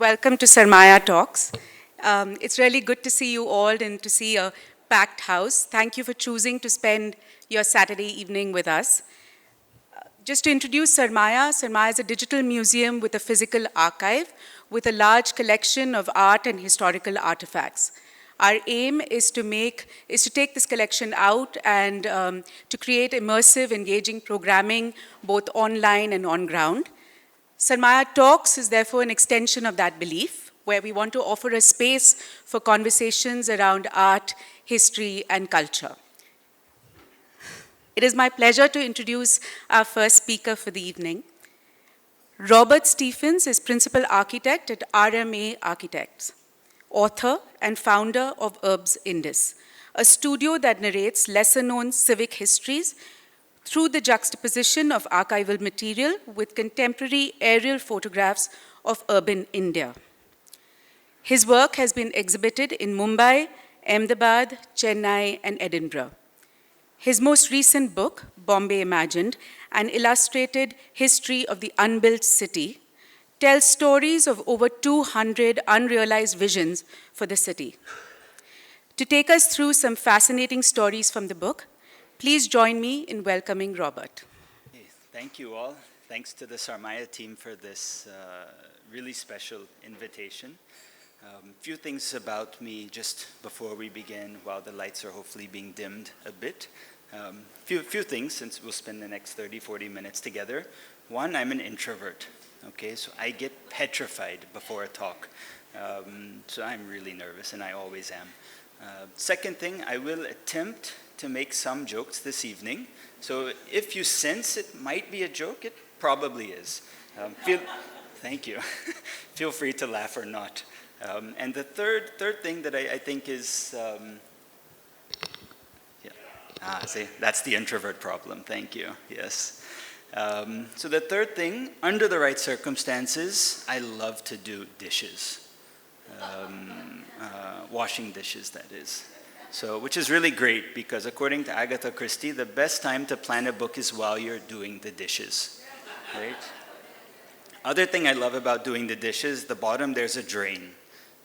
Welcome to Sarmaya Talks. It's really good to see you all and to see a packed house. Thank you for choosing to spend your Saturday evening with us. Just to introduce Sarmaya, Sarmaya is a digital museum with a physical archive with a large collection of art and historical artifacts. Our aim is to take this collection out and to create immersive, engaging programming, both online and on ground. Sarmaya Talks is therefore an extension of that belief, where we want to offer a space for conversations around art, history, and culture. It is my pleasure to introduce our first speaker for the evening. Robert Stephens is Principal Architect at RMA Architects, author and founder of Urbs India, a studio that narrates lesser-known civic histories through the juxtaposition of archival material with contemporary aerial photographs of urban India. His work has been exhibited in Mumbai, Ahmedabad, Chennai, and Edinburgh. His most recent book, Bombay Imagined, an illustrated history of the unbuilt city, tells stories of over 200 unrealized visions for the city. To take us through some fascinating stories from the book, please join me in welcoming Robert. Thank you all. Thanks to the Sarmaya team for this really special invitation. Few things about me just before we begin, while the lights are hopefully being dimmed a bit. Few things, since we'll spend the next 30, 40 minutes together. One, I'm an introvert, okay? So I get petrified before a talk. So I'm really nervous, and I always am. Second thing, I will attempt to make some jokes this evening. So if you sense it might be a joke, it probably is. Thank you. Feel free to laugh or not. And the third thing that I think is, see, that's the introvert problem. Thank you. Yes. So the third thing, under the right circumstances, I love to do dishes. Washing dishes, that is. So, which is really great because according to Agatha Christie, the best time to plan a book is while you're doing the dishes, right? Other thing I love about doing the dishes, the bottom there's a drain,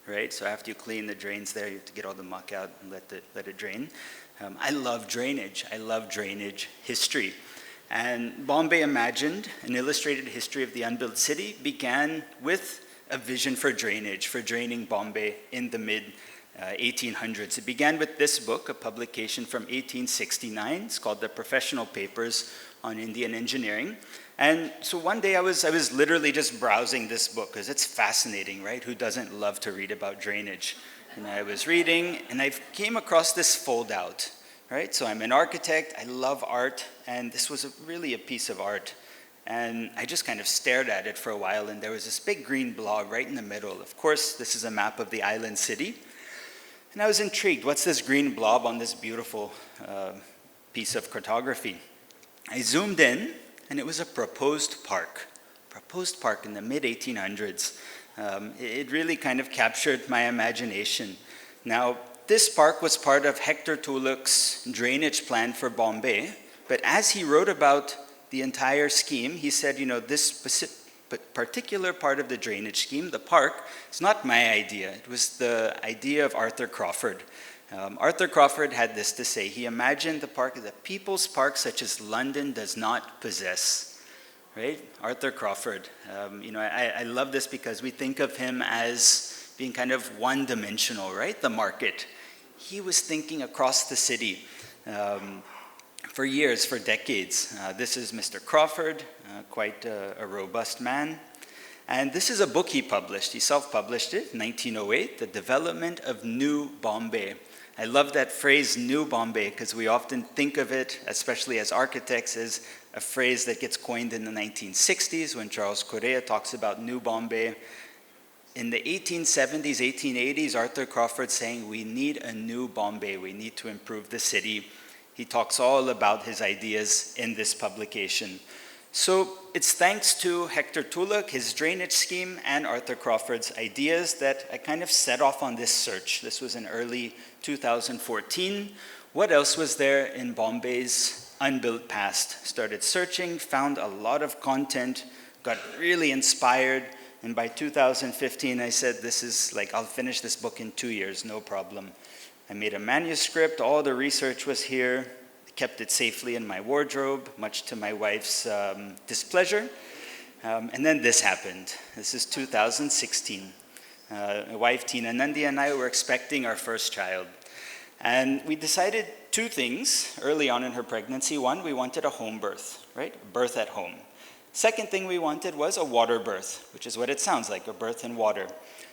right? So after you clean the drains there, you have to get all the muck out and let it drain. I love drainage. I love drainage history. And Bombay Imagined, an illustrated history of the unbuilt city, began with a vision for drainage, for draining Bombay in the mid-1800s. It began with this book, a publication from 1869. It's called The Professional Papers on Indian Engineering. And so one day I was literally just browsing this book because it's fascinating, right? Who doesn't love to read about drainage? And I was reading and I came across this fold out, right? So I'm an architect, I love art, and this was really a piece of art. And I just kind of stared at it for a while, and there was this big green blob right in the middle. Of course, this is a map of the island city. And I was intrigued, what's this green blob on this beautiful piece of cartography? I zoomed in, and it was a proposed park in the mid-1800s. It really kind of captured my imagination. Now, this park was part of Hector Tulloch's drainage plan for Bombay, but as he wrote about the entire scheme, he said, you know, this particular part of the drainage scheme, the park, it's not my idea. It was the idea of Arthur Crawford. Arthur Crawford had this to say. He imagined the park as a people's park such as London does not possess, right? Arthur Crawford. You know, I love this because we think of him as being kind of one-dimensional, right? The market. He was thinking across the city. For years, for decades. This is Mr. Crawford, quite a robust man. And this is a book he published. He self-published it in 1908, The Development of New Bombay. I love that phrase, New Bombay, because we often think of it, especially as architects, as a phrase that gets coined in the 1960s when Charles Correa talks about New Bombay. In the 1870s, 1880s, Arthur Crawford saying, we need a new Bombay. We need to improve the city. He talks all about his ideas in this publication. So it's thanks to Hector Tulloch, his drainage scheme, and Arthur Crawford's ideas that I kind of set off on this search. This was in early 2014. What else was there in Bombay's unbuilt past? Started searching, found a lot of content, got really inspired, And by 2015, I said, this is like, I'll finish this book in 2 years, no problem. I made a manuscript, all the research was here, kept it safely in my wardrobe, much to my wife's displeasure. And then this happened. This is 2016. My wife, Tina Nandi, and I were expecting our first child. And we decided two things early on in her pregnancy. One, we wanted a home birth, right? Birth at home. Second thing we wanted was a water birth, which is what it sounds like, a birth in water.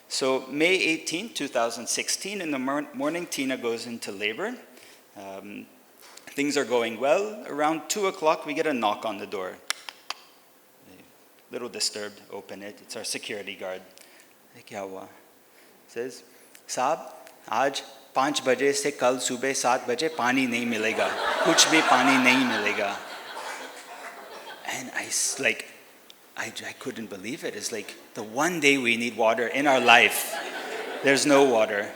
So May 18, 2016, in the morning, Tina goes into labor. Things are going well. Around 2 o'clock, we get a knock on the door. A little disturbed, open it. It's our security guard. Kya hua? Says, Saab, aaj 5 baje se kal subah 7 baje pani nahi milega. Kuch bhi pani nahi milega. And I couldn't believe it. It's like the one day we need water in our life, there's no water,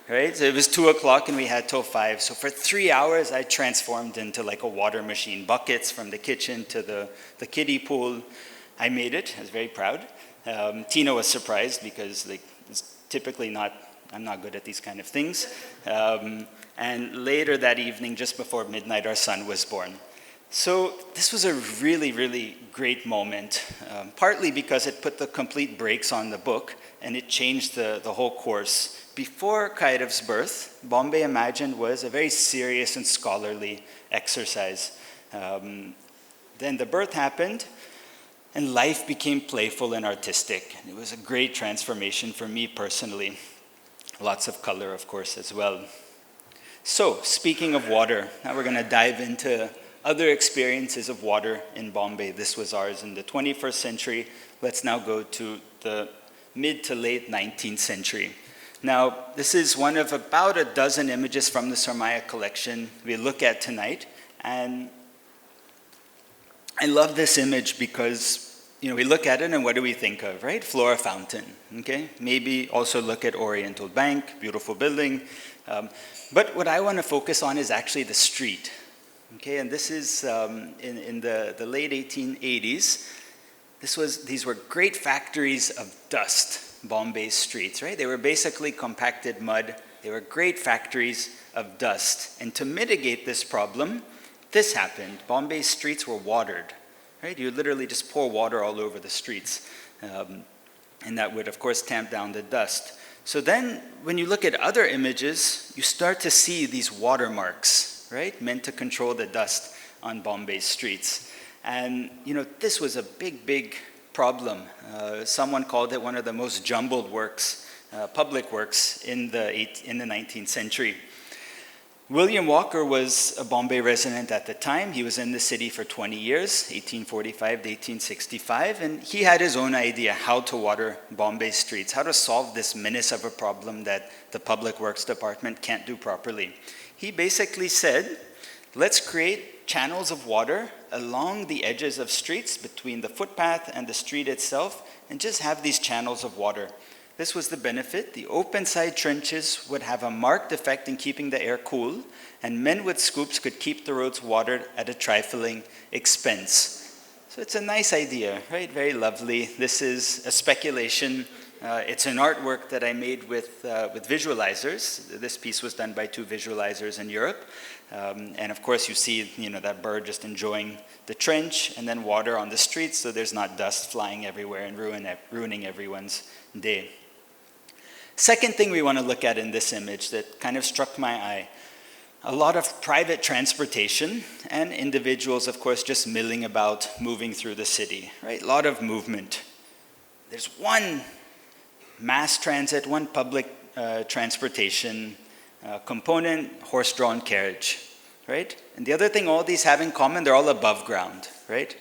right? So it was 2 o'clock and we had till 5. So for 3 hours, I transformed into like a water machine. Buckets from the kitchen to the kiddie pool. I made it. I was very proud. Tina was surprised because like it's typically I'm not good at these kind of things. And later that evening, just before midnight, our son was born. So this was a really, really great moment, partly because it put the complete brakes on the book and it changed the whole course. Before Kairev's birth, Bombay Imagined was a very serious and scholarly exercise. Then the birth happened and life became playful and artistic. And it was a great transformation for me personally. Lots of color, of course, as well. So, speaking of water, now we're going to dive into other experiences of water in Bombay. This was ours in the 21st century. Let's now go to the mid to late 19th century. Now, this is one of about a dozen images from the Sarmaya collection we look at tonight. And I love this image because, we look at it and what do we think of, right? Flora fountain, okay? Maybe also look at Oriental Bank, beautiful building. But what I want to focus on is actually the street. Okay, and this is in the late 1880s. These were great factories of dust, Bombay's streets, right? They were basically compacted mud. They were great factories of dust. And to mitigate this problem, this happened. Bombay's streets were watered, right? You literally just pour water all over the streets. And that would, of course, tamp down the dust. So then, when you look at other images, you start to see these watermarks, right, meant to control the dust on Bombay's streets. And, this was a big, big problem. Someone called it one of the most jumbled works, public works in the 19th century. William Walker was a Bombay resident at the time. He was in the city for 20 years, 1845 to 1865, and he had his own idea how to water Bombay's streets, how to solve this menace of a problem that the Public Works Department can't do properly. He basically said, let's create channels of water along the edges of streets between the footpath and the street itself, and just have these channels of water. This was the benefit. The open side trenches would have a marked effect in keeping the air cool, and men with scoops could keep the roads watered at a trifling expense. So it's a nice idea, right? Very lovely. This is a speculation. It's an artwork that I made with visualizers. This piece was done by 2 visualizers in Europe. And of course you see, that bird just enjoying the trench and then water on the streets so there's not dust flying everywhere and ruining everyone's day. Second thing we want to look at in this image that kind of struck my eye, a lot of private transportation and individuals, of course, just milling about, moving through the city, right? A lot of movement. There's one mass transit, one public transportation component, horse-drawn carriage, right? And the other thing all these have in common, they're all above ground, right?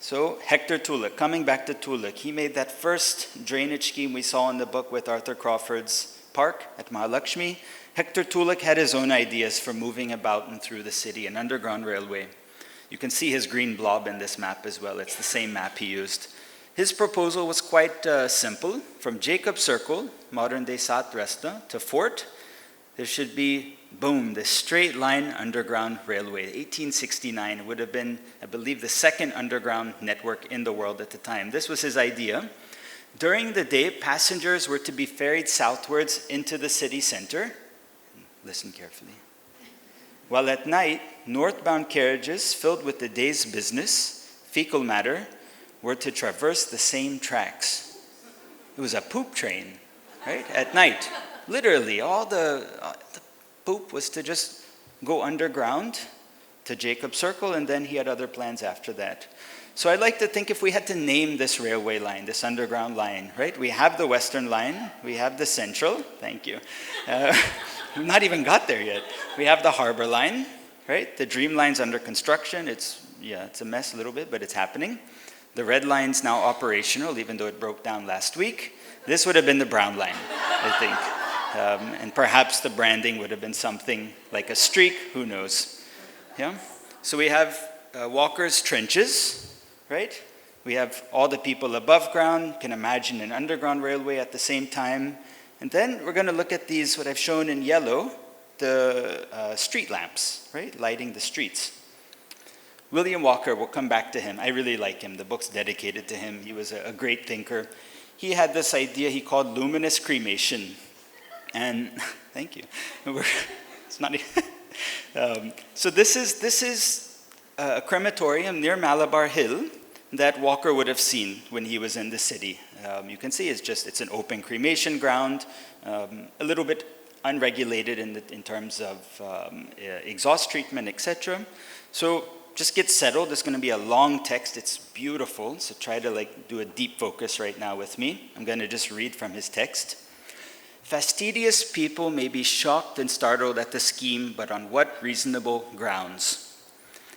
So Hector Tulloch, coming back to Tulloch, he made that first drainage scheme we saw in the book with Arthur Crawford's park at Mahalakshmi. Hector Tulloch had his own ideas for moving about and through the city, an underground railway. You can see his green blob in this map as well. It's the same map he used. His proposal was quite simple. From Jacob Circle, modern-day Sat Rasta, to Fort, there should be, boom, this straight line underground railway. 1869 would have been, I believe, the second underground network in the world at the time. This was his idea. During the day, passengers were to be ferried southwards into the city center. Listen carefully. While at night, northbound carriages filled with the day's business, fecal matter, were to traverse the same tracks. It was a poop train, right? At night. Literally, all the poop was to just go underground to Jacob Circle, and then he had other plans after that. So I'd like to think if we had to name this railway line, this underground line, right? We have the Western Line, we have the Central, thank you. We've not even got there yet. We have the Harbor Line, right? The Dream Line's under construction. It's a mess a little bit, but it's happening. The Red Line's now operational, even though it broke down last week. This would have been the Brown Line, I think. And perhaps the branding would have been something like a streak, who knows? Yeah? So we have Walker's Trenches, right? We have all the people above ground, can imagine an underground railway at the same time. And then we're going to look at these, what I've shown in yellow, the street lamps, right? Lighting the streets. William Walker, we'll come back to him. I really like him. The book's dedicated to him. He was a great thinker. He had this idea he called luminous cremation. And, thank you. It's not so this is a crematorium near Malabar Hill that Walker would have seen when he was in the city. You can see it's an open cremation ground, a little bit unregulated in terms of exhaust treatment, etc. So just get settled. There's going to be a long text. It's beautiful. So try to do a deep focus right now with me. I'm going to just read from his text. Fastidious people may be shocked and startled at the scheme, but on what reasonable grounds?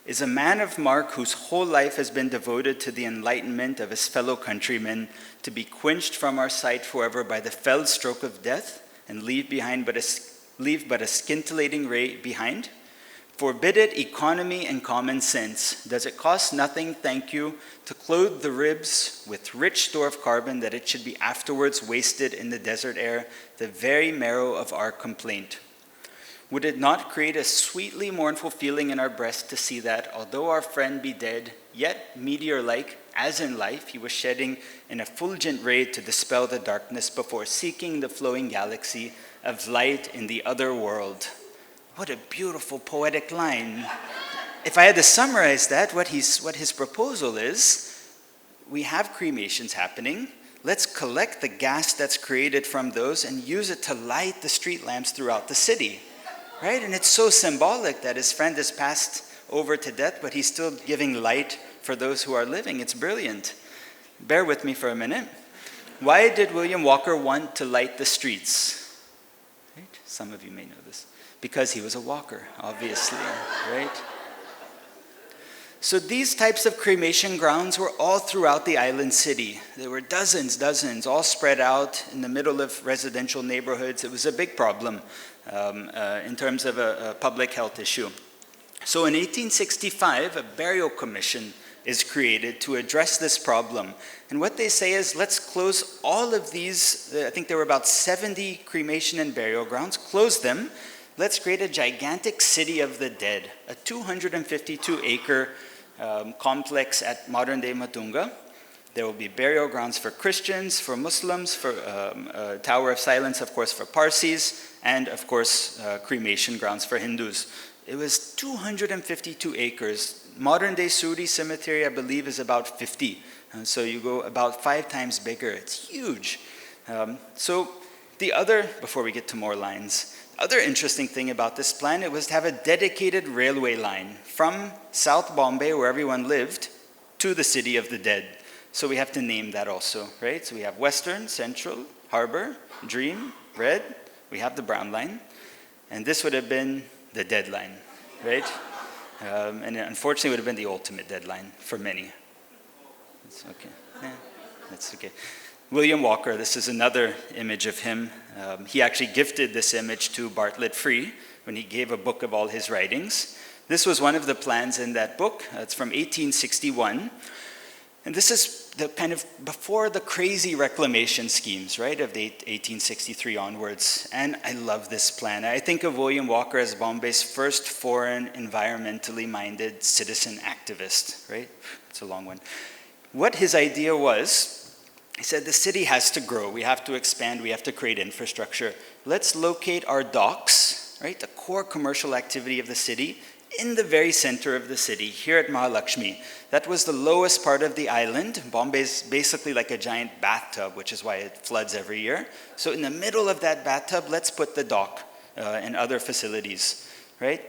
Is a man of mark whose whole life has been devoted to the enlightenment of his fellow countrymen to be quenched from our sight forever by the fell stroke of death and leave but a scintillating ray behind? Forbid it economy and common sense. Does it cost nothing, thank you, to clothe the ribs with rich store of carbon that it should be afterwards wasted in the desert air, the very marrow of our complaint? Would it not create a sweetly mournful feeling in our breast to see that, although our friend be dead, yet meteor-like, as in life, he was shedding an effulgent ray to dispel the darkness before seeking the flowing galaxy of light in the other world? What a beautiful poetic line. If I had to summarize that, what his proposal is, we have cremations happening. Let's collect the gas that's created from those and use it to light the street lamps throughout the city. Right? And it's so symbolic that his friend has passed over to death, but he's still giving light for those who are living. It's brilliant. Bear with me for a minute. Why did William Walker want to light the streets? Right? Some of you may know this. Because he was a walker, obviously, right? So these types of cremation grounds were all throughout the island city. There were dozens, all spread out in the middle of residential neighborhoods. It was a big problem in terms of a public health issue. So in 1865, a burial commission is created to address this problem. And what they say is, let's close all of these, I think there were about 70 cremation and burial grounds, close them. Let's create a gigantic city of the dead, a 252-acre complex at modern-day Matunga. There will be burial grounds for Christians, for Muslims, for Tower of Silence, of course, for Parsis, and, of course, cremation grounds for Hindus. It was 252 acres. Modern-day Suri cemetery, I believe, is about 50. So you go about 5 times bigger. It's huge. Before we get to more lines, other interesting thing about this plan, it was to have a dedicated railway line from South Bombay, where everyone lived, to the city of the dead. So we have to name that also, right? So we have Western, Central, Harbor, Dream, Red. We have the Brown Line. And this would have been the dead line, right? And unfortunately, it would have been the ultimate deadline for many. That's okay. Yeah, that's okay. William Walker, this is another image of him. He actually gifted this image to Bartlett Free when he gave a book of all his writings. This was one of the plans in that book. It's from 1861. And this is the kind of before the crazy reclamation schemes, right, of the 1863 onwards. And I love this plan. I think of William Walker as Bombay's first foreign environmentally minded citizen activist, right? It's a long one. What his idea was, he said the city has to grow. We have to expand. We have to create infrastructure. Let's locate our docks, right, the core commercial activity of the city, in the very center of the city, here at Mahalakshmi. That was the lowest part of the island. Bombay is basically like a giant bathtub, which is why it floods every year. So in the middle of that bathtub, let's put the dock and other facilities, right?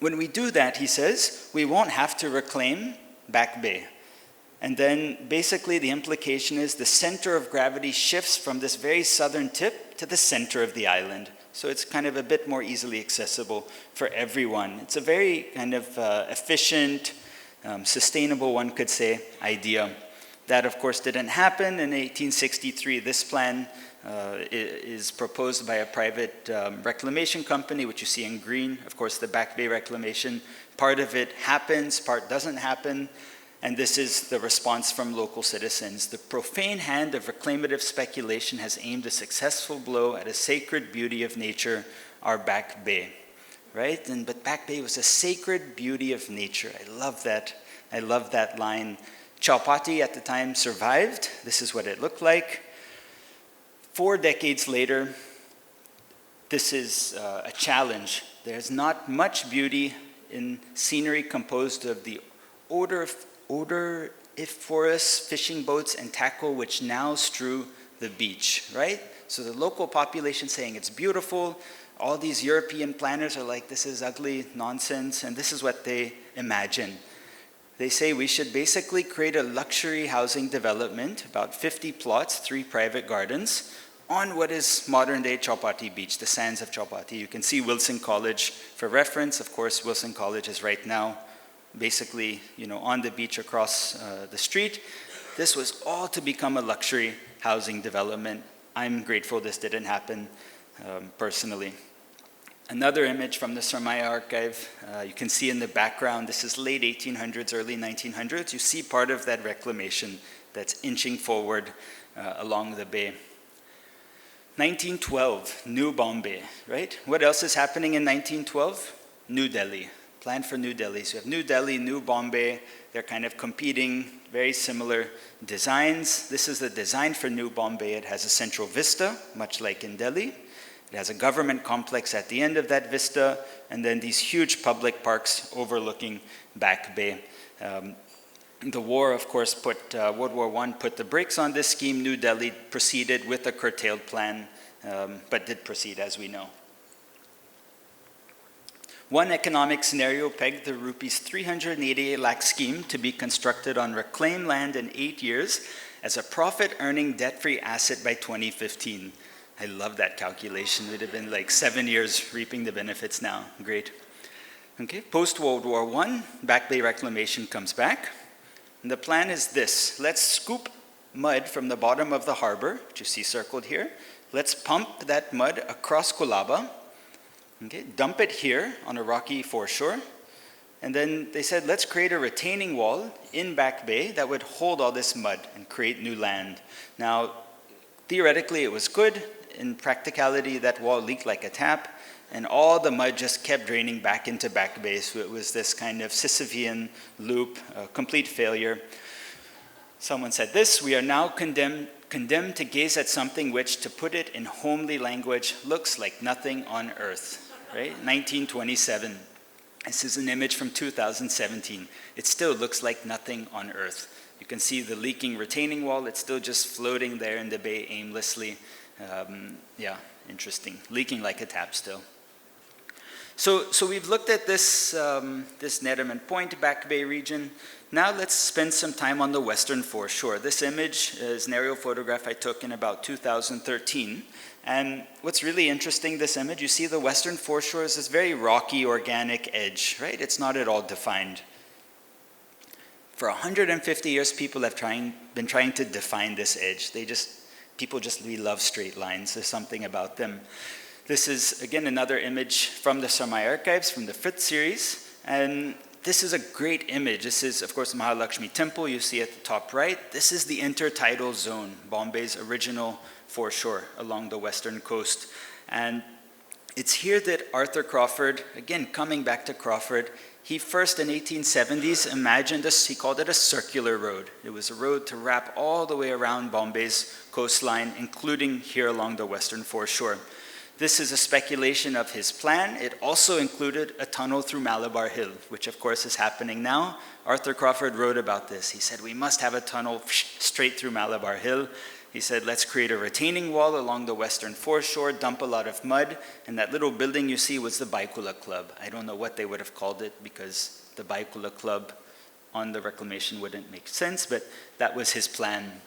When we do that, he says, we won't have to reclaim Back Bay. And then basically the implication is the center of gravity shifts from this very southern tip to the center of the island. So it's kind of a bit more easily accessible for everyone. It's a very kind of efficient, sustainable, one could say, idea. That, of course, didn't happen. In 1863, this plan is proposed by a private reclamation company, which you see in green. Of course, the Back Bay reclamation, part of it happens, part doesn't happen. And this is the response from local citizens. The profane hand of reclamative speculation has aimed a successful blow at a sacred beauty of nature, our Back Bay, right? But Back Bay was a sacred beauty of nature. I love that. I love that line. Chowpatty at the time survived. This is what it looked like. 4 decades later, this is a challenge. There's not much beauty in scenery composed of the odoriferous fishing boats and tackle which now strew the beach, right? So the local population saying it's beautiful. All these European planners are like, this is ugly nonsense, and this is what they imagine. They say we should basically create a luxury housing development, about 50 plots, 3 private gardens, on what is modern-day Chowpatty Beach, the sands of Chowpatty. You can see Wilson College for reference. Of course, Wilson College is right now basically, on the beach across the street. This was all to become a luxury housing development. I'm grateful this didn't happen personally. Another image from the Sarmaya archive, you can see in the background, this is late 1800s, early 1900s. You see part of that reclamation that's inching forward along the bay. 1912, New Bombay, right? What else is happening in 1912? New Delhi. Plan for New Delhi. So you have New Delhi, New Bombay. They're kind of competing, very similar designs. This is the design for New Bombay. It has a central vista, much like in Delhi. It has a government complex at the end of that vista, and then these huge public parks overlooking Back Bay. The war, of course, World War I put the brakes on this scheme. New Delhi proceeded with a curtailed plan, but did proceed, as we know. One economic scenario pegged the rupees 388 lakh scheme to be constructed on reclaimed land in 8 years as a profit-earning, debt-free asset by 2015. I love that calculation. It would have been like 7 years reaping the benefits now. Great. Okay, post-World War I, Back Bay reclamation comes back. And the plan is this. Let's scoop mud from the bottom of the harbor, which you see circled here. Let's pump that mud across Colaba. Okay, dump it here on a rocky foreshore. And then they said, let's create a retaining wall in Back Bay that would hold all this mud and create new land. Now, theoretically, it was good. In practicality, that wall leaked like a tap, and all the mud just kept draining back into Back Bay. So it was this kind of Sisyphean loop, a complete failure. Someone said this: we are now condemned to gaze at something which, to put it in homely language, looks like nothing on earth. Right? 1927. This is an image from 2017. It still looks like nothing on earth. You can see the leaking retaining wall. It's still just floating there in the bay aimlessly. Yeah, interesting. Leaking like a tap still. So we've looked at this Neriman Point, Back Bay region. Now let's spend some time on the western foreshore. This image is an aerial photograph I took in about 2013. And what's really interesting, this image, you see the western foreshore is this very rocky, organic edge, right? It's not at all defined. For 150 years, people have been trying to define this edge. People just really love straight lines. There's something about them. This is, again, another image from the Sarmaya archives, from the 5th series. And this is a great image. This is, of course, Mahalakshmi Temple. You see at the top right. This is the intertidal zone, Bombay's original foreshore along the western coast. And it's here that Arthur Crawford, again, coming back to Crawford, he first in 1870s imagined this, he called it a circular road. It was a road to wrap all the way around Bombay's coastline, including here along the western foreshore. This is a speculation of his plan. It also included a tunnel through Malabar Hill, which of course is happening now. Arthur Crawford wrote about this. He said, we must have a tunnel straight through Malabar Hill. He said, let's create a retaining wall along the western foreshore, dump a lot of mud, and that little building you see was the Baikula Club. I don't know what they would have called it because the Baikula Club on the reclamation wouldn't make sense, but that was his plan.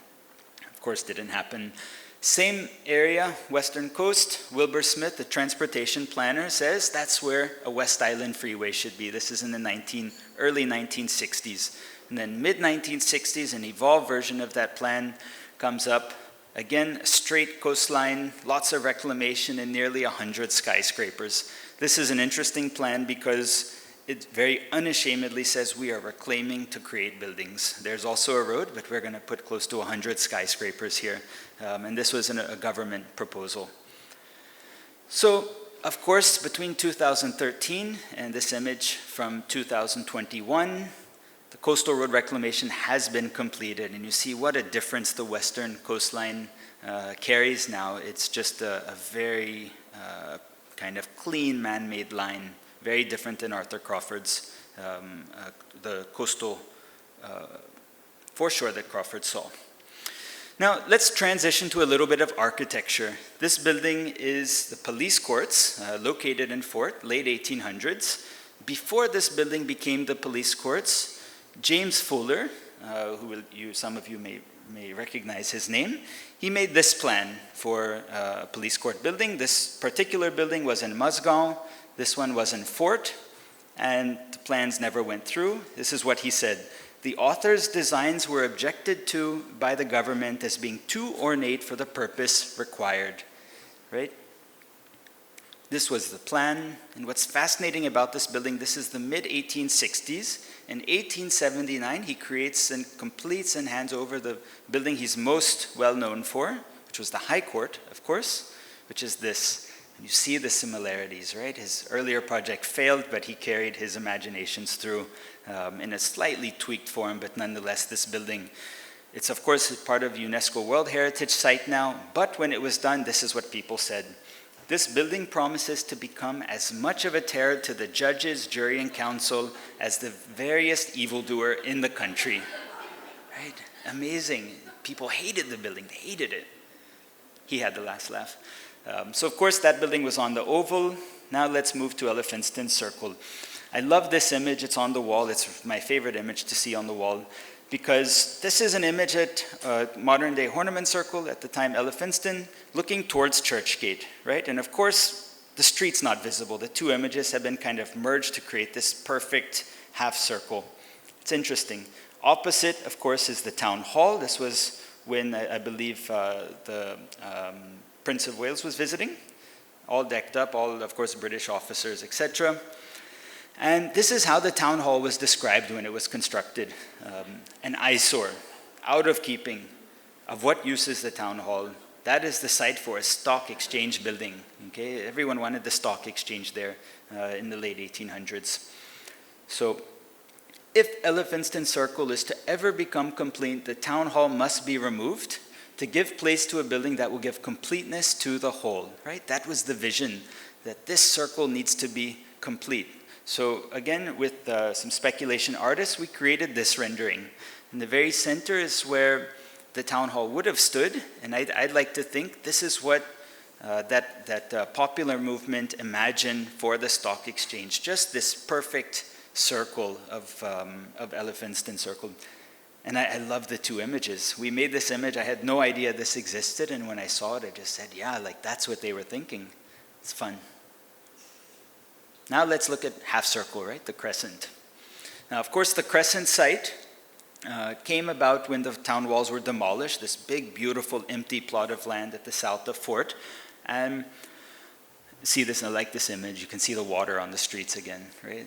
Of course, didn't happen. Same area, western coast, Wilbur Smith, the transportation planner, says that's where a West Island freeway should be. This is in the early 1960s. And then mid-1960s, an evolved version of that plan comes up. Again, a straight coastline, lots of reclamation, and nearly 100 skyscrapers. This is an interesting plan because it very unashamedly says we are reclaiming to create buildings. There's also a road, but we're going to put close to 100 skyscrapers here. And this was a government proposal. So, of course, between 2013 and this image from 2021, the coastal road reclamation has been completed, and you see what a difference the western coastline carries now. It's just a very kind of clean man-made line, very different than Arthur Crawford's, the coastal foreshore that Crawford saw. Now, let's transition to a little bit of architecture. This building is the police courts, located in Fort, late 1800s. Before this building became the police courts, James Fuller, some of you may recognize his name, he made this plan for a police court building. This particular building was in Musgaon. This one was in Fort, and the plans never went through. This is what he said. The author's designs were objected to by the government as being too ornate for the purpose required, right? This was the plan, and what's fascinating about this building, this is the mid-1860s. In 1879, he creates and completes and hands over the building he's most well known for, which was the High Court, of course, which is this. You see the similarities, right? His earlier project failed, but he carried his imaginations through in a slightly tweaked form, but nonetheless, this building, it's of course part of UNESCO World Heritage Site now, but when it was done, this is what people said. This building promises to become as much of a terror to the judges, jury, and council as the veriest evildoer in the country. Right? Amazing. People hated the building. They hated it. He had the last laugh. So of course that building was on the Oval. Now let's move to Elephantine Circle. I love this image. It's on the wall. It's my favorite image to see on the wall because this is an image at modern-day Horniman Circle, at the time Elephantine, looking towards Churchgate, right? And of course, the street's not visible. The two images have been kind of merged to create this perfect half circle. It's interesting. Opposite, of course, is the town hall. This was when I believe the Prince of Wales was visiting, all decked up, all, of course, British officers, etc. And this is how the town hall was described when it was constructed. An eyesore, out of keeping. Of what use is the town hall? That is the site for a stock exchange building. Okay? Everyone wanted the stock exchange there in the late 1800s. So if Elephantine Circle is to ever become complete, the town hall must be removed to give place to a building that will give completeness to the whole. Right? That was the vision, that this circle needs to be complete. So again, with some speculation artists, we created this rendering. In the very center is where the town hall would have stood, and I'd like to think this is what that popular movement imagined for the stock exchange, just this perfect circle of Elephantine Circle. And I love the two images. We made this image, I had no idea this existed, and when I saw it, I just said, yeah, like that's what they were thinking. It's fun. Now let's look at half circle, right? The crescent. Now, of course, the crescent site came about when the town walls were demolished, this big, beautiful, empty plot of land at the south of Fort. And see this, I like this image. You can see the water on the streets again, right?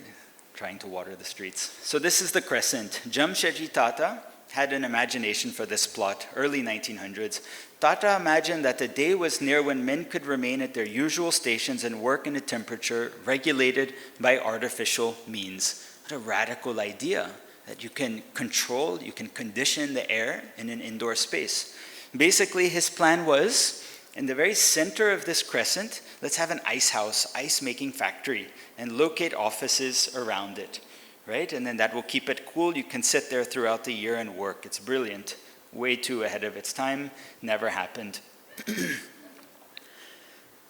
Trying to water the streets. So this is the crescent. Jamshedji Tata had an imagination for this plot, early 1900s. Tata imagined that the day was near when men could remain at their usual stations and work in a temperature regulated by artificial means. What a radical idea, that you can control, you can condition the air in an indoor space. Basically, his plan was, in the very center of this crescent, let's have an ice house, ice-making factory, and locate offices around it, right? And then that will keep it cool. You can sit there throughout the year and work. It's brilliant. Way too ahead of its time. Never happened. A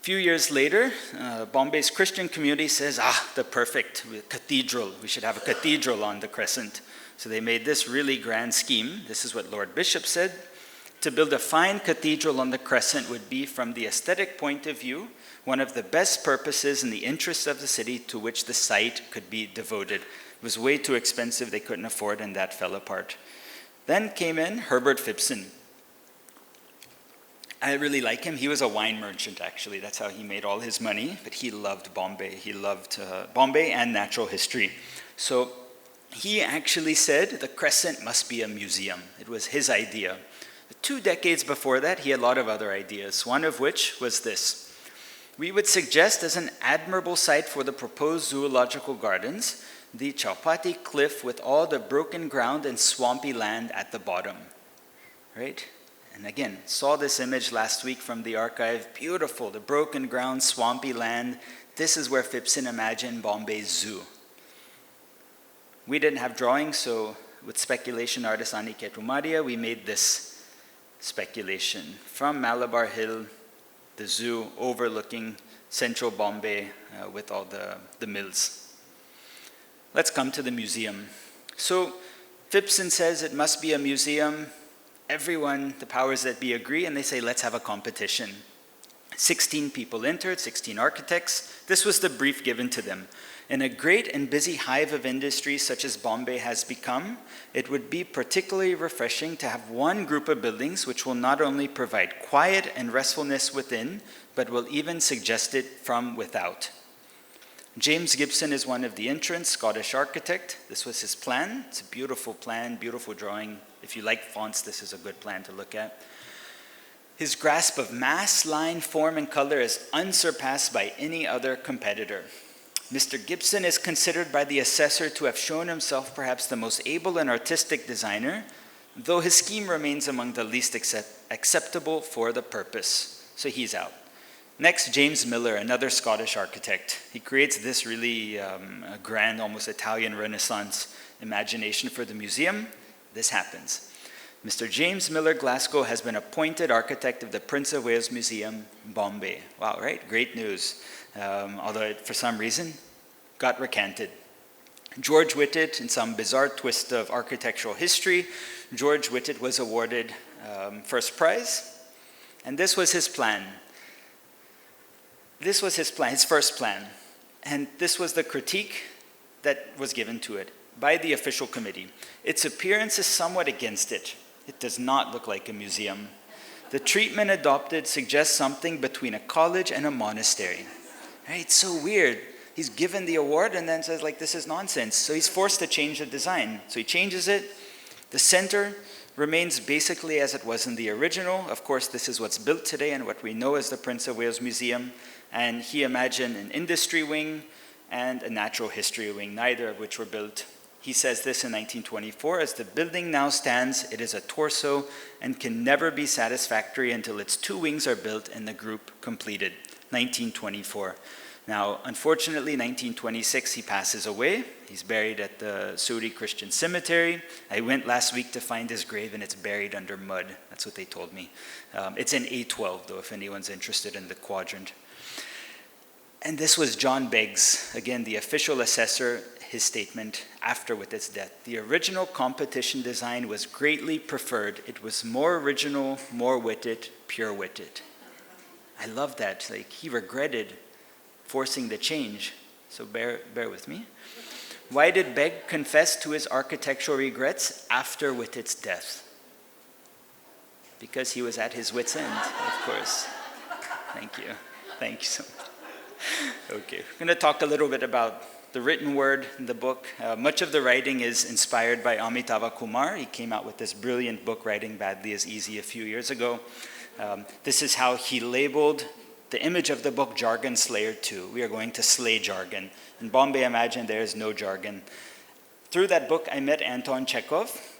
few years later, Bombay's Christian community says, the perfect cathedral. We should have a cathedral on the crescent. So they made this really grand scheme. This is what Lord Bishop said. To build a fine cathedral on the crescent would be, from the aesthetic point of view, one of the best purposes in the interests of the city to which the site could be devoted. It was way too expensive, they couldn't afford, and that fell apart. Then came in Herbert Phipson. I really like him. He was a wine merchant, actually. That's how he made all his money, but he loved Bombay. He loved Bombay and natural history. So he actually said the crescent must be a museum. It was his idea. 2 decades before that, he had a lot of other ideas, one of which was this. We would suggest as an admirable site for the proposed zoological gardens, the Chowpatty Cliff with all the broken ground and swampy land at the bottom, right? And again, saw this image last week from the archive. Beautiful, the broken ground, swampy land. This is where Phipson imagined Bombay's zoo. We didn't have drawings, so with speculation artist Anike Tumaria, we made this speculation. From Malabar Hill, the zoo overlooking central Bombay with all the mills. Let's come to the museum. So Phipson says it must be a museum. Everyone, the powers that be, agree, and they say, let's have a competition. 16 people entered, 16 architects. This was the brief given to them. In a great and busy hive of industry such as Bombay has become, it would be particularly refreshing to have one group of buildings which will not only provide quiet and restfulness within, but will even suggest it from without. James Gibson is one of the entrants, Scottish architect. This was his plan. It's a beautiful plan, beautiful drawing. If you like fonts, this is a good plan to look at. His grasp of mass, line, form, and color is unsurpassed by any other competitor. Mr. Gibson is considered by the assessor to have shown himself perhaps the most able and artistic designer, though his scheme remains among the least acceptable for the purpose. So he's out. Next, James Miller, another Scottish architect. He creates this really grand, almost Italian Renaissance imagination for the museum. This happens. Mr. James Miller Glasgow has been appointed architect of the Prince of Wales Museum, Bombay. Wow, right? Great news. Although it, for some reason, got recanted. George Whitted, in some bizarre twist of architectural history, George Whitted was awarded first prize, and this was his plan. This was his plan, his first plan, and this was the critique that was given to it by the official committee. Its appearance is somewhat against it. It does not look like a museum. The treatment adopted suggests something between a college and a monastery. Right? It's so weird. He's given the award and then says, like, this is nonsense. So he's forced to change the design. So he changes it. The center remains basically as it was in the original. Of course, this is what's built today and what we know as the Prince of Wales Museum. And he imagined an industry wing and a natural history wing, neither of which were built. He says this in 1924, as the building now stands, it is a torso and can never be satisfactory until its 2 wings are built and the group completed. 1924. Now, unfortunately, 1926, he passes away. He's buried at the Suri Christian Cemetery. I went last week to find his grave, and it's buried under mud. That's what they told me. It's in A12, though, if anyone's interested in the quadrant. And this was John Beggs, again, the official assessor, his statement after Whitted's death. The original competition design was greatly preferred. It was more original, more Whitted, pure Whitted. I love that. Like, he regretted forcing the change. So bear with me. Why did Begg confess to his architectural regrets after Whitted's death? Because he was at his wit's end, of course. Thank you. Thank you so much. Okay, we're going to talk a little bit about the written word in the book. Much of the writing is inspired by Amitava Kumar. He came out with this brilliant book, Writing Badly is Easy, a few years ago. This is how he labeled the image of the book, Jargon Slayer 2. We are going to slay jargon. In Bombay, imagine there is no jargon. Through that book, I met Anton Chekhov.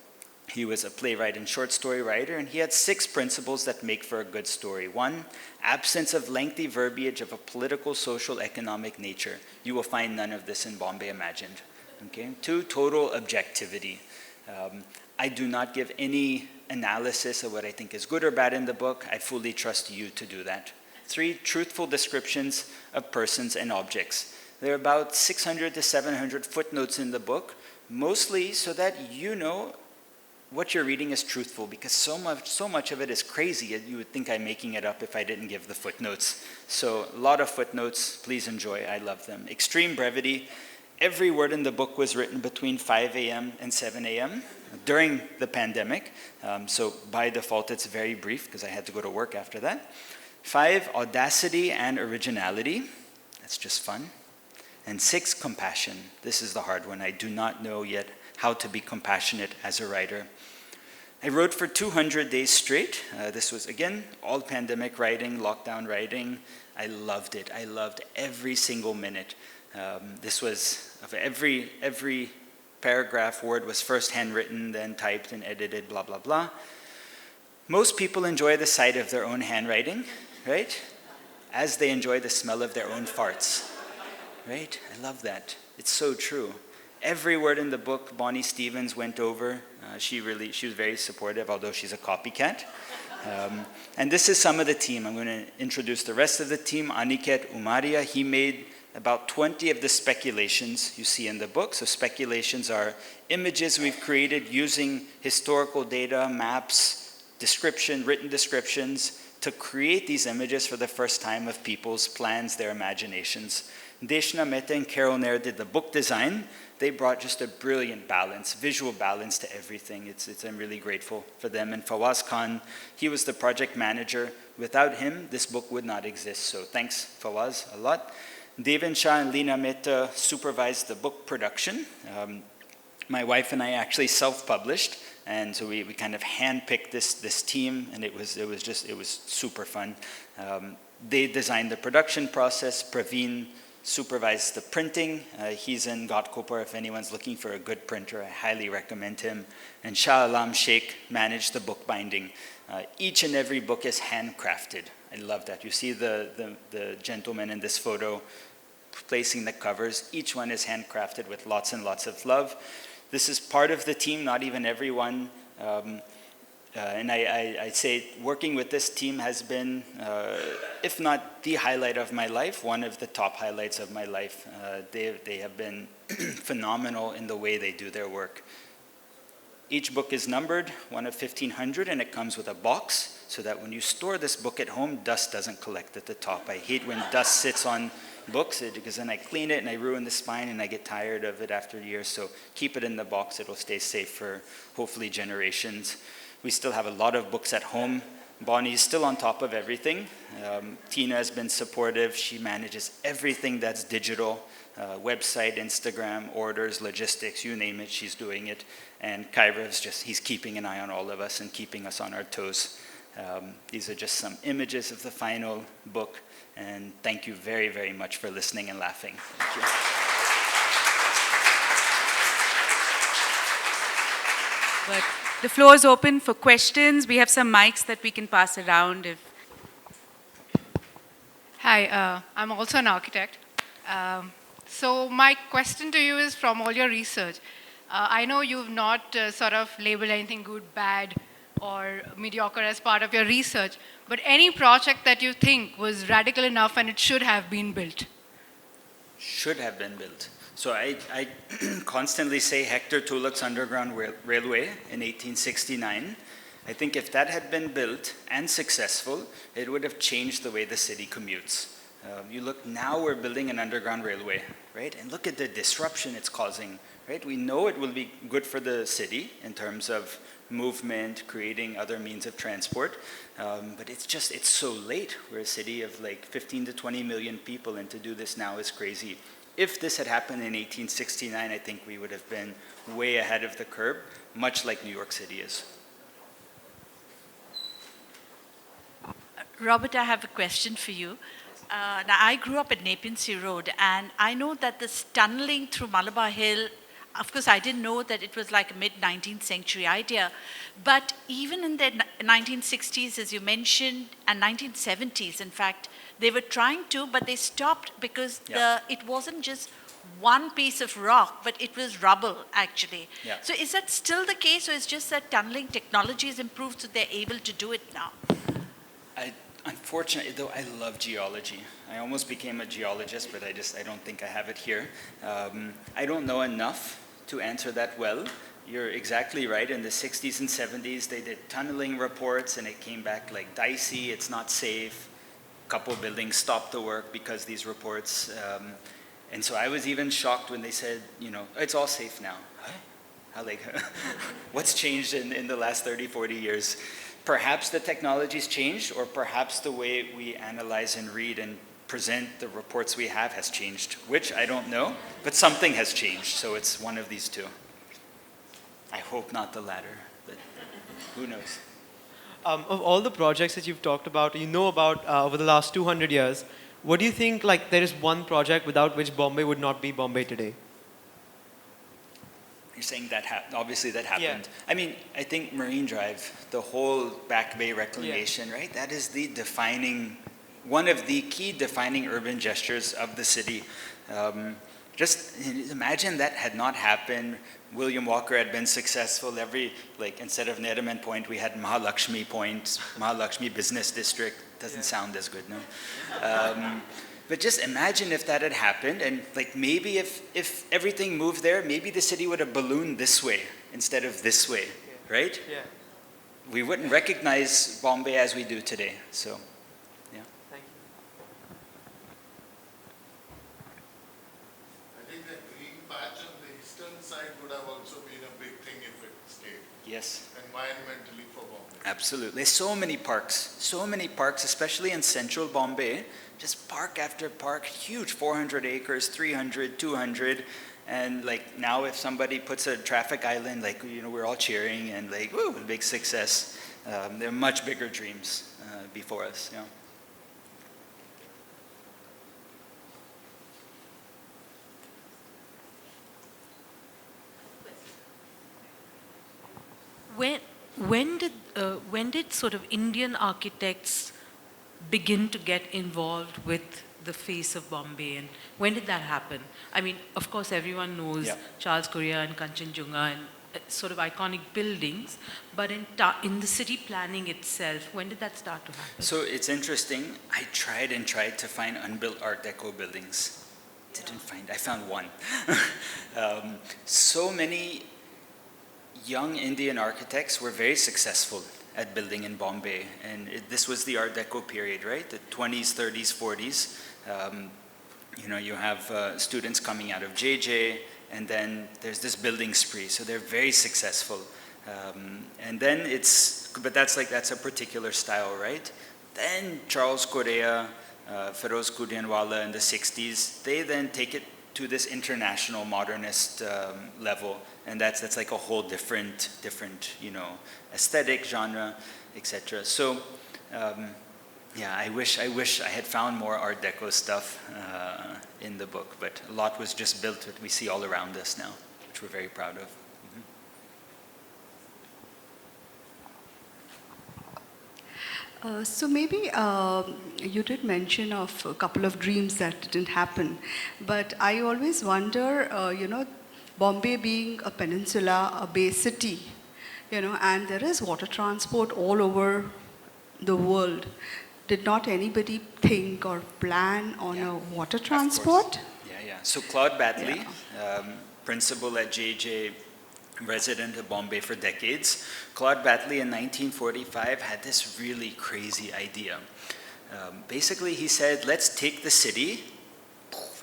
He was a playwright and short story writer, and he had 6 principles that make for a good story. 1, absence of lengthy verbiage of a political, social, economic nature. You will find none of this in Bombay Imagined. Okay? 2, total objectivity. I do not give any analysis of what I think is good or bad in the book. I fully trust you to do that. 3, truthful descriptions of persons and objects. There are about 600 to 700 footnotes in the book, mostly so that you know what you're reading is truthful, because so much of it is crazy. You would think I'm making it up if I didn't give the footnotes. So a lot of footnotes, please enjoy, I love them. Extreme brevity. Every word in the book was written between 5 a.m. and 7 a.m. during the pandemic. So by default, it's very brief because I had to go to work after that. 5, audacity and originality. That's just fun. And 6, compassion. This is the hard one. I do not know yet how to be compassionate as a writer. I wrote for 200 days straight. This was, again, all pandemic writing, lockdown writing. I loved it. I loved every single minute. This was, of every paragraph, word was first handwritten, then typed and edited, blah, blah, blah. Most people enjoy the sight of their own handwriting, right? As they enjoy the smell of their own farts, right? I love that. It's so true. Every word in the book, Bonnie Stevens went over. She was very supportive, although she's a copycat. And this is some of the team. I'm going to introduce the rest of the team. Aniket Umaria, he made about 20 of the speculations you see in the book. So speculations are images we've created using historical data, maps, written descriptions, to create these images for the first time of people's plans, their imaginations. Deshna Mehta and Carol Nair did the book design. They brought just a brilliant balance, visual balance to everything. I'm really grateful for them. And Fawaz Khan, he was the project manager. Without him, this book would not exist. So thanks, Fawaz, a lot. Devin Shah and Leena Mehta supervised the book production. My wife and I actually self-published, and so we kind of handpicked this team, and it was super fun. They designed the production process. Praveen supervised the printing. He's in Ghatkopar. If anyone's looking for a good printer, I highly recommend him. And Shah Alam Sheikh managed the book binding. Each and every book is handcrafted. I love that. You see the gentleman in this photo placing the covers. Each one is handcrafted with lots and lots of love. This is part of the team, not even everyone. And I'd say working with this team has been, if not the highlight of my life, one of the top highlights of my life. They have been phenomenal in the way they do their work. Each book is numbered, one of 1,500, and it comes with a box so that when you store this book at home, dust doesn't collect at the top. I hate when dust sits on books because then I clean it and I ruin the spine and I get tired of it after years. So keep it in the box. It'll stay safe for hopefully generations. We still have a lot of books at home. Bonnie's still on top of everything. Tina has been supportive. She manages everything that's digital, website, Instagram, orders, logistics, you name it, she's doing it. And Kairav's he's keeping an eye on all of us and keeping us on our toes. These are just some images of the final book. And thank you very, very much for listening and laughing. Thank you. But the floor is open for questions. We have some mics that we can pass around. Hi, I'm also an architect. So my question to you is, from all your research, I know you've not sort of labeled anything good, bad, or mediocre as part of your research, but any project that you think was radical enough and it should have been built? Should have been built. So I constantly say Hector Tulloch's Underground Railway in 1869. I think if that had been built and successful, it would have changed the way the city commutes. You look, now we're building an underground railway, right? And look at the disruption it's causing, right? We know it will be good for the city in terms of movement, creating other means of transport, but it's so late. We're a city of like 15 to 20 million people, and to do this now is crazy. if this had happened in 1869, I think we would have been way ahead of the curve, much like New York City is. Robert, I have a question for you. Now, I grew up at Nepean Sea Road, and I know that this tunneling through Malabar Hill, of course, I didn't know that it was like a mid-19th century idea. But even in the 1960s, as you mentioned, and 1970s, in fact, they were trying to, but they stopped because it wasn't just one piece of rock, but it was rubble, actually. Yeah. So is that still the case, or is just that tunneling technology has improved so they're able to do it now? Unfortunately, though, I love geology. I almost became a geologist, but I don't think I have it here. I don't know enough to answer that well. You're exactly right. In the 60s and 70s, they did tunneling reports, and it came back like dicey, it's not safe. A couple of buildings stopped the work because these reports. And so I was even shocked when they said, it's all safe now. How what's changed in the last 30, 40 years? Perhaps the technology's changed, or perhaps the way we analyze and read and present the reports we have has changed, which I don't know, but something has changed, so it's one of these two. I hope not the latter, but who knows? Of all the projects that you've talked about, over the last 200 years, what do you think, there is one project without which Bombay would not be Bombay today? You're saying that obviously that happened. Yeah. I mean, I think Marine Drive, the whole Back Bay reclamation, right? That is one of the key defining urban gestures of the city. Just imagine that had not happened. William Walker had been successful. Instead of Neriman Point, we had Mahalakshmi Point, Mahalakshmi Business District. Doesn't sound as good, no? But just imagine if that had happened, and maybe if everything moved there, maybe the city would have ballooned this way instead of this way, right? Yeah. We wouldn't recognize Bombay as we do today, so, yeah. Thank you. I think the green patch on the eastern side would have also been a big thing if it stayed. Yes. Environmentally for Bombay. Absolutely. So many parks, especially in central Bombay, just park after park, huge 400 acres, 300, 200. And now if somebody puts a traffic island, we're all cheering and woo, big success. There are much bigger dreams before us. Yeah. When did sort of Indian architects begin to get involved with the face of Bombay, and when did that happen? I mean, of course, everyone knows Charles Correa and Kanchenjunga and sort of iconic buildings, but in the city planning itself, when did that start to happen? So it's interesting. I tried to find unbuilt Art Deco buildings. I found one. So many young Indian architects were very successful at building in Bombay, and this was the Art Deco period, right? The 20s, 30s, 40s. You have students coming out of JJ, and then there's this building spree, so they're very successful. And then but that's a particular style, right? Then Charles Correa, Feroz Kudianwala in the 60s, they then take it to this international modernist level, and that's like a whole different aesthetic, genre, etc. So I wish I had found more Art Deco stuff in the book, but a lot was just built that we see all around us now, which we're very proud of. So maybe you did mention of a couple of dreams that didn't happen, but I always wonder, Bombay being a peninsula, a bay city, and there is water transport all over the world. Did not anybody think or plan on a water transport? Yeah. So Claude Batley, principal at JJ, resident of Bombay for decades, Claude Batley in 1945 had this really crazy idea. Basically, he said, let's take the city,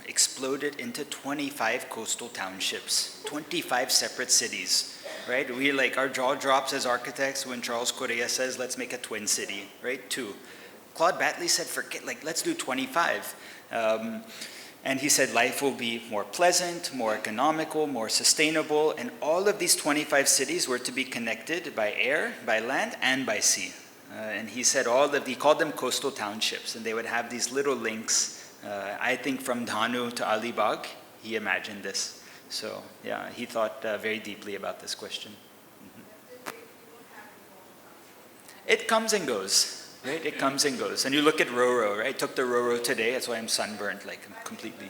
explode it into 25 coastal townships, 25 separate cities, right? Our jaw drops as architects when Charles Correa says, let's make a twin city, right? 2. Claude Batley said, let's do 25. And he said life will be more pleasant, more economical, more sustainable, and all of these 25 cities were to be connected by air, by land, and by sea. And he said he called them coastal townships, and they would have these little links. I think from Dhanu to Alibag, he imagined this. So yeah, he thought very deeply about this question. It comes and goes, right? It comes and goes. And you look at Roro, right? I took the Roro today, that's why I'm sunburnt, like completely.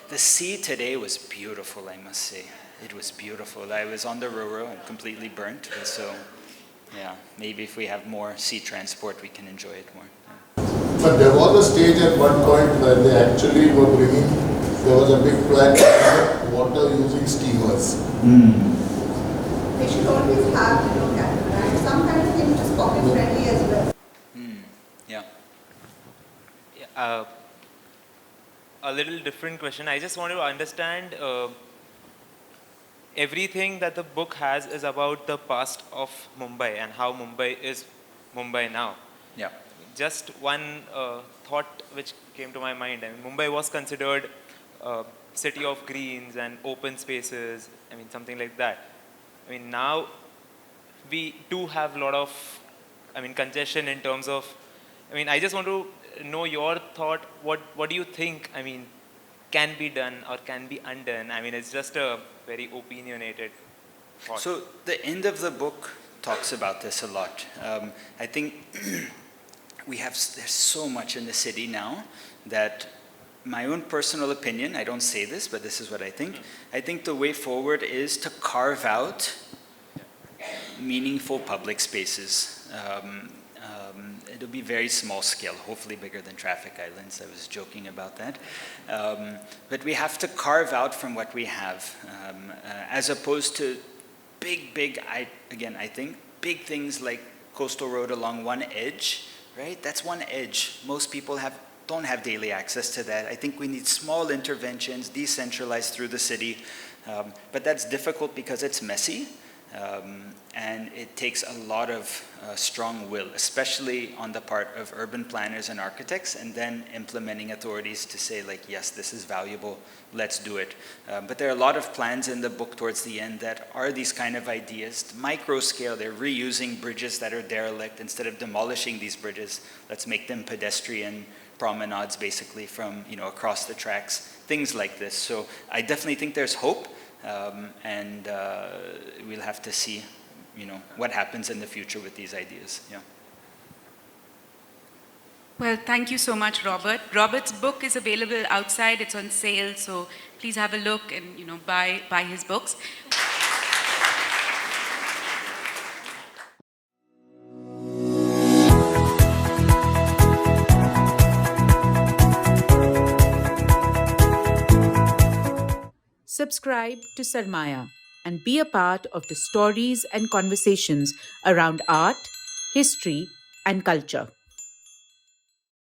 The sea today was beautiful, I must say. It was beautiful. I was on the Roro and completely burnt. And so, yeah, maybe if we have more sea transport, we can enjoy it more. Yeah. But there was a stage at one point where they actually were bringing, there was a big plan to bring water using steamers. They should always have to look at it, right? Some kind of thing which is pocket friendly as well. Yeah. A little different question. I just want to understand everything that the book has is about the past of Mumbai and how Mumbai is Mumbai now. Yeah. Just one thought which came to my mind. I mean, Mumbai was considered a city of greens and open spaces. I mean, something like that. I mean, now we do have a lot of, congestion in terms of, I just want to know your thought. What do you think, can be done or can be undone? It's just a very opinionated thought. So the end of the book talks about this a lot. I think there's so much in the city now that my own personal opinion, I don't say this, but this is what I think. I think the way forward is to carve out meaningful public spaces. It'll be very small scale, hopefully bigger than traffic islands. I was joking about that. But we have to carve out from what we have, as opposed to I think big things like coastal road along one edge, right? That's one edge. Most people don't have daily access to that. I think we need small interventions, decentralized through the city. But that's difficult because it's messy. And it takes a lot of strong will, especially on the part of urban planners and architects, and then implementing authorities to say, like, yes, this is valuable, let's do it. But there are a lot of plans in the book towards the end that are these kind of ideas. Micro scale, they're reusing bridges that are derelict. Instead of demolishing these bridges, let's make them pedestrian promenades, basically, from across the tracks, things like this. So I definitely think there's hope. And we'll have to see, what happens in the future with these ideas. Yeah. Well, thank you so much, Robert. Robert's book is available outside. It's on sale, so please have a look and buy his books. Subscribe to Sarmaya and be a part of the stories and conversations around art, history, and culture.